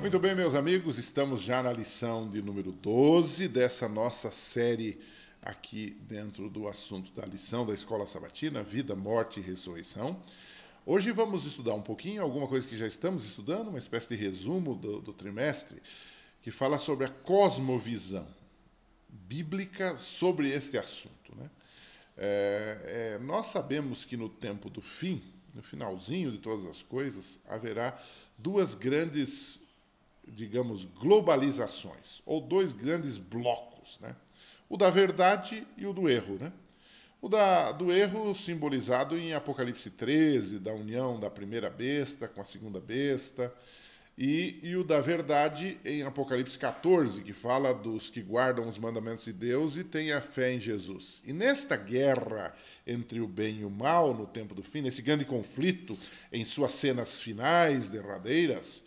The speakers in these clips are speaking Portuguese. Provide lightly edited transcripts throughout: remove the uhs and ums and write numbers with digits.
Muito bem, meus amigos, estamos já na lição de número 12 dessa nossa série aqui dentro do assunto da lição da Escola Sabatina, Vida, Morte e Ressurreição. Hoje vamos estudar um pouquinho, alguma coisa que já estamos estudando, uma espécie de resumo do trimestre, que fala sobre a cosmovisão bíblica sobre este assunto, né? Nós sabemos que no tempo do fim, no finalzinho de todas as coisas, haverá duas grandes, digamos, globalizações, ou dois grandes blocos, né? O da verdade e o do erro, né? Do erro simbolizado em Apocalipse 13, da união da primeira besta com a segunda besta, e o da verdade em Apocalipse 14, que fala dos que guardam os mandamentos de Deus e têm a fé em Jesus. E nesta guerra entre o bem e o mal, no tempo do fim, nesse grande conflito em suas cenas finais, derradeiras,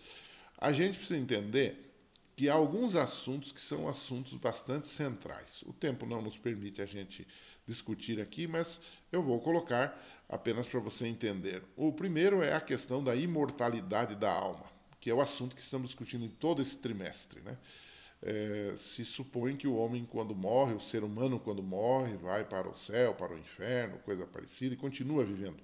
a gente precisa entender que há alguns assuntos que são assuntos bastante centrais. O tempo não nos permite a gente discutir aqui, mas eu vou colocar apenas para você entender. O primeiro é a questão da imortalidade da alma, que é o assunto que estamos discutindo em todo esse trimestre, né? Se supõe que o homem, quando morre, o ser humano, quando morre, vai para o céu, para o inferno, coisa parecida, e continua vivendo.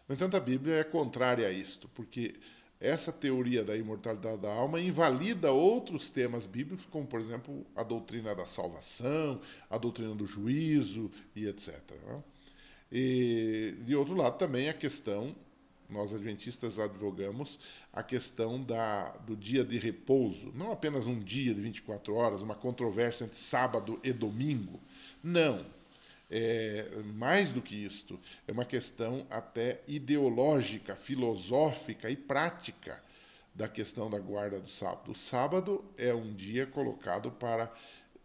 No entanto, a Bíblia é contrária a isto, porque essa teoria da imortalidade da alma invalida outros temas bíblicos, como, por exemplo, a doutrina da salvação, a doutrina do juízo e etc. Né? E, de outro lado, também a questão, nós adventistas advogamos, a questão do dia de repouso. Não apenas um dia de 24 horas, uma controvérsia entre sábado e domingo. Não. Mais do que isto, é uma questão até ideológica, filosófica e prática da questão da guarda do sábado. O sábado é um dia colocado para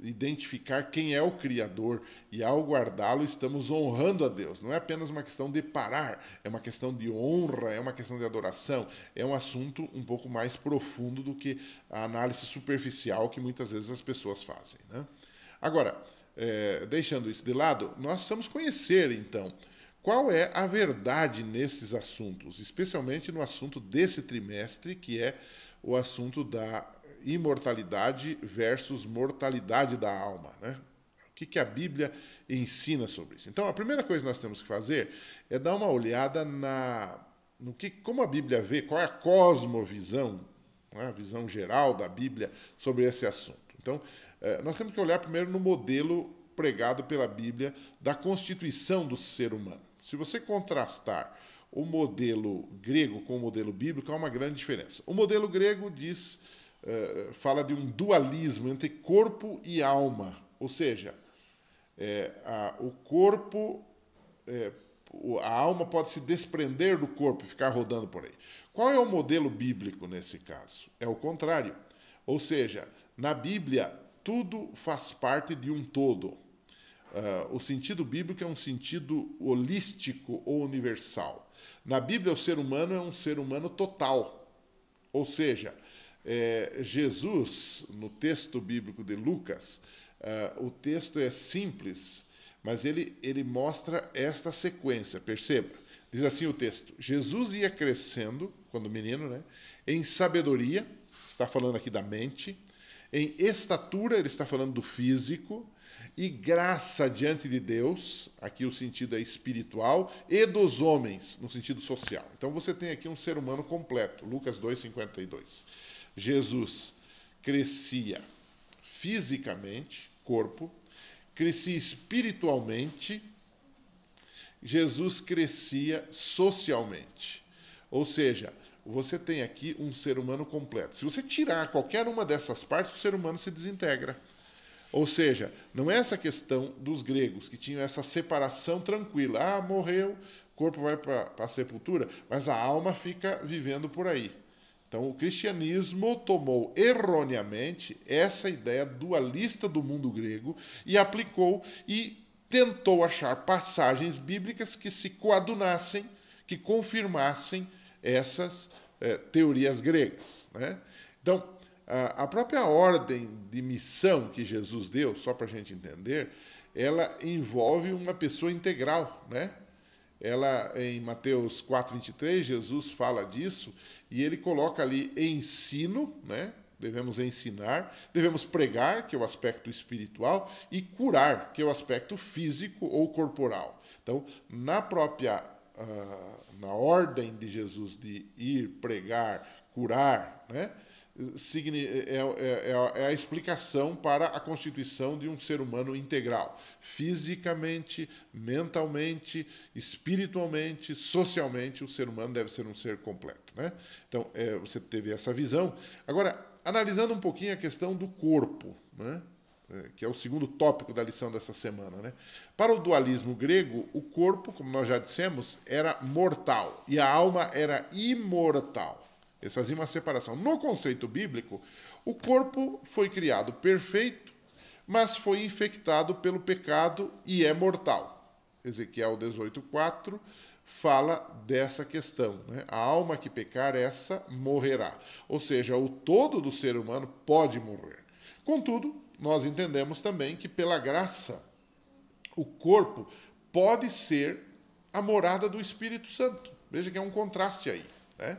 identificar quem é o Criador, e ao guardá-lo estamos honrando a Deus. Não é apenas uma questão de parar, é uma questão de honra, é uma questão de adoração, é um assunto um pouco mais profundo do que a análise superficial que muitas vezes as pessoas fazem, né? Agora, deixando isso de lado, nós precisamos conhecer, então, qual é a verdade nesses assuntos, especialmente no assunto desse trimestre, que é o assunto da imortalidade versus mortalidade da alma, né? O que a Bíblia ensina sobre isso? Então, a primeira coisa que nós temos que fazer é dar uma olhada como a Bíblia vê, qual é a cosmovisão, né, a visão geral da Bíblia sobre esse assunto. Então, nós temos que olhar primeiro no modelo pregado pela Bíblia da constituição do ser humano. Se você contrastar o modelo grego com o modelo bíblico, há uma grande diferença. O modelo grego fala de um dualismo entre corpo e alma, ou seja, o corpo, a alma pode se desprender do corpo e ficar rodando por aí. Qual é o modelo bíblico nesse caso? É o contrário. Ou seja, na Bíblia, tudo faz parte de um todo. O sentido bíblico é um sentido holístico ou universal. Na Bíblia, o ser humano é um ser humano total. Ou seja, Jesus, no texto bíblico de Lucas, o texto é simples, mas ele mostra esta sequência, perceba. Diz assim o texto: Jesus ia crescendo, quando menino, né, em sabedoria, está falando aqui da mente, em estatura, ele está falando do físico, e graça diante de Deus, aqui o sentido é espiritual, e dos homens, no sentido social. Então você tem aqui um ser humano completo, Lucas 2,52. Jesus crescia fisicamente, corpo, crescia espiritualmente, Jesus crescia socialmente. Ou seja, você tem aqui um ser humano completo. Se você tirar qualquer uma dessas partes, o ser humano se desintegra. Ou seja, não é essa questão dos gregos, que tinham essa separação tranquila. Ah, morreu, o corpo vai para a sepultura, mas a alma fica vivendo por aí. Então, o cristianismo tomou erroneamente essa ideia dualista do mundo grego e aplicou e tentou achar passagens bíblicas que se coadunassem, que confirmassem essas teorias gregas, né? Então, a própria ordem de missão que Jesus deu, só para a gente entender, ela envolve uma pessoa integral, né? Ela, em Mateus 4,23, Jesus fala disso e ele coloca ali ensino, né? devemos ensinar, devemos pregar, que é o aspecto espiritual, e curar, que é o aspecto físico ou corporal. Então, na ordem de Jesus de ir, pregar, curar, né, é a explicação para a constituição de um ser humano integral, fisicamente, mentalmente, espiritualmente, socialmente. O ser humano deve ser um ser completo, né? Então, você teve essa visão. Agora, analisando um pouquinho a questão do corpo, né, que é o segundo tópico da lição dessa semana, né? Para o dualismo grego, o corpo, como nós já dissemos, era mortal e a alma era imortal. Eles faziam uma separação. No conceito bíblico, o corpo foi criado perfeito, mas foi infectado pelo pecado e é mortal. Ezequiel 18:4 fala dessa questão, né? A alma que pecar, essa morrerá. Ou seja, o todo do ser humano pode morrer. Contudo, nós entendemos também que, pela graça, o corpo pode ser a morada do Espírito Santo. Veja que é um contraste aí, né?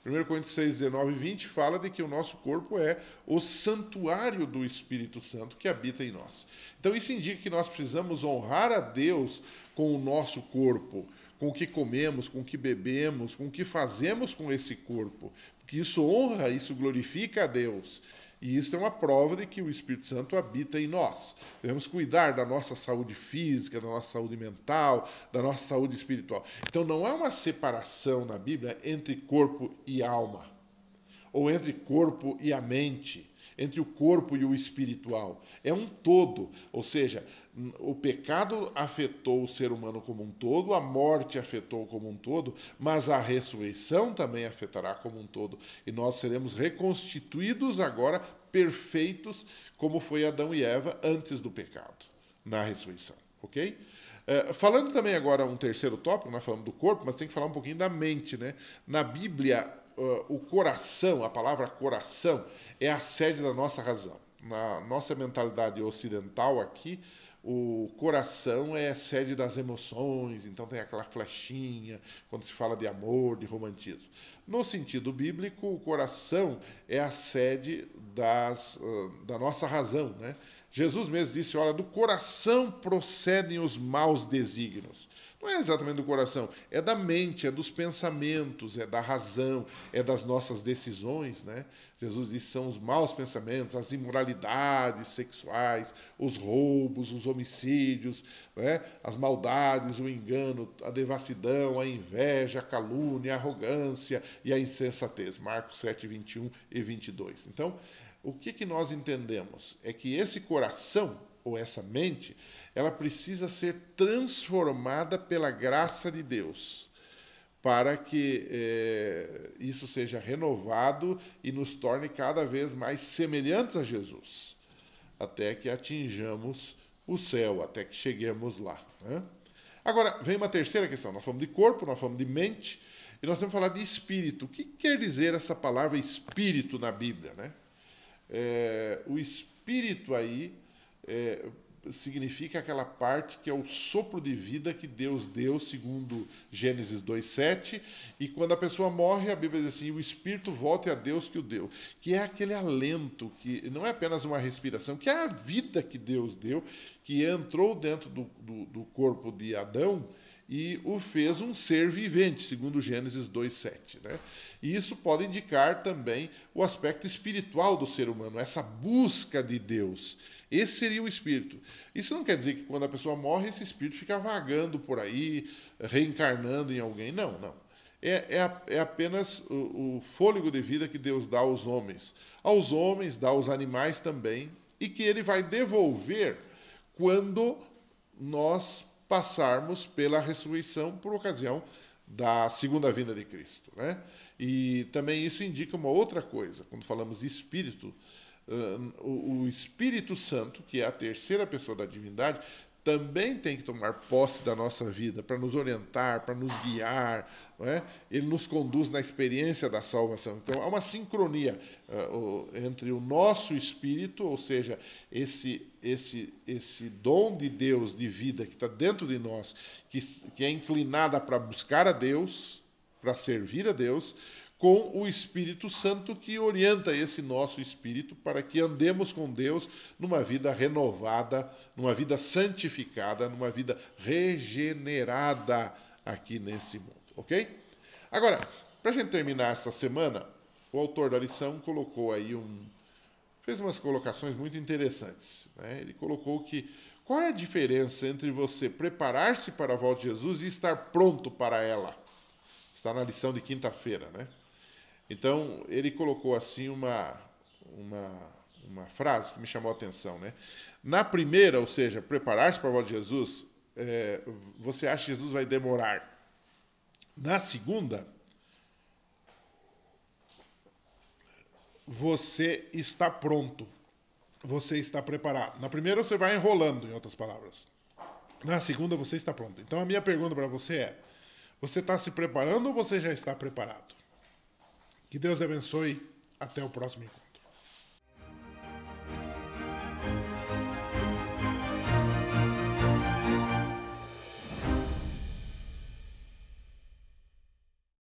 1 Coríntios 6, 19 e 20 fala de que o nosso corpo é o santuário do Espírito Santo que habita em nós. Então isso indica que nós precisamos honrar a Deus com o nosso corpo, com o que comemos, com o que bebemos, com o que fazemos com esse corpo. Porque isso honra, isso glorifica a Deus. E isso é uma prova de que o Espírito Santo habita em nós. Devemos cuidar da nossa saúde física, da nossa saúde mental, da nossa saúde espiritual. Então não há uma separação na Bíblia entre corpo e alma, ou entre corpo e a mente, entre o corpo e o espiritual. É um todo, ou seja, o pecado afetou o ser humano como um todo, a morte afetou como um todo, mas a ressurreição também afetará como um todo. E nós seremos reconstituídos agora perfeitos, como foi Adão e Eva antes do pecado, na ressurreição. Ok? Falando também agora um terceiro tópico, nós falamos do corpo, mas tem que falar um pouquinho da mente, né? Na Bíblia, o coração, a palavra coração, é a sede da nossa razão. Na nossa mentalidade ocidental aqui, o coração é a sede das emoções, então tem aquela flechinha quando se fala de amor, de romantismo. No sentido bíblico, o coração é a sede da nossa razão, né? Jesus mesmo disse, olha, do coração procedem os maus desígnios. Não é exatamente do coração, é da mente, é dos pensamentos, é da razão, é das nossas decisões, né? Jesus disse, são os maus pensamentos, as imoralidades sexuais, os roubos, os homicídios, né? As maldades, o engano, a devassidão, a inveja, a calúnia, a arrogância e a insensatez. Marcos 7, 21 e 22. Então, o que nós entendemos? É que esse coração, ou essa mente, ela precisa ser transformada pela graça de Deus, para que isso seja renovado e nos torne cada vez mais semelhantes a Jesus, até que atinjamos o céu, até que cheguemos lá, né? Agora, vem uma terceira questão. Nós falamos de corpo, nós falamos de mente, e nós temos que falar de espírito. O que quer dizer essa palavra espírito na Bíblia, né? O espírito aí significa aquela parte que é o sopro de vida que Deus deu, segundo Gênesis 2:7, e quando a pessoa morre, a Bíblia diz assim, o espírito volte a Deus que o deu, que é aquele alento, que não é apenas uma respiração, que é a vida que Deus deu, que entrou dentro do corpo de Adão e o fez um ser vivente, segundo Gênesis 2:7, né? E isso pode indicar também o aspecto espiritual do ser humano, essa busca de Deus. Esse seria o espírito. Isso não quer dizer que quando a pessoa morre, esse espírito fica vagando por aí, reencarnando em alguém. Não, não. É apenas o fôlego de vida que Deus dá aos homens. Aos homens, dá aos animais também, e que ele vai devolver quando nós passarmos pela ressurreição por ocasião da segunda vinda de Cristo, né? E também isso indica uma outra coisa. Quando falamos de espírito, o Espírito Santo, que é a terceira pessoa da divindade, também tem que tomar posse da nossa vida para nos orientar, para nos guiar, não é? Ele nos conduz na experiência da salvação. Então, há uma sincronia entre o nosso espírito, ou seja, esse dom de Deus, de vida que está dentro de nós, que é inclinada para buscar a Deus, para servir a Deus, com o Espírito Santo que orienta esse nosso espírito para que andemos com Deus numa vida renovada, numa vida santificada, numa vida regenerada aqui nesse mundo, ok? Agora, para a gente terminar essa semana, o autor da lição colocou aí fez umas colocações muito interessantes, né? Ele colocou que qual é a diferença entre você preparar-se para a volta de Jesus e estar pronto para ela? Está na lição de quinta-feira, né? Então, ele colocou assim uma frase que me chamou a atenção, né? Na primeira, ou seja, preparar-se para a volta de Jesus, você acha que Jesus vai demorar. Na segunda, você está pronto. Você está preparado. Na primeira, você vai enrolando, em outras palavras. Na segunda, você está pronto. Então, a minha pergunta para você é: você está se preparando ou você já está preparado? Que Deus abençoe. Até o próximo encontro.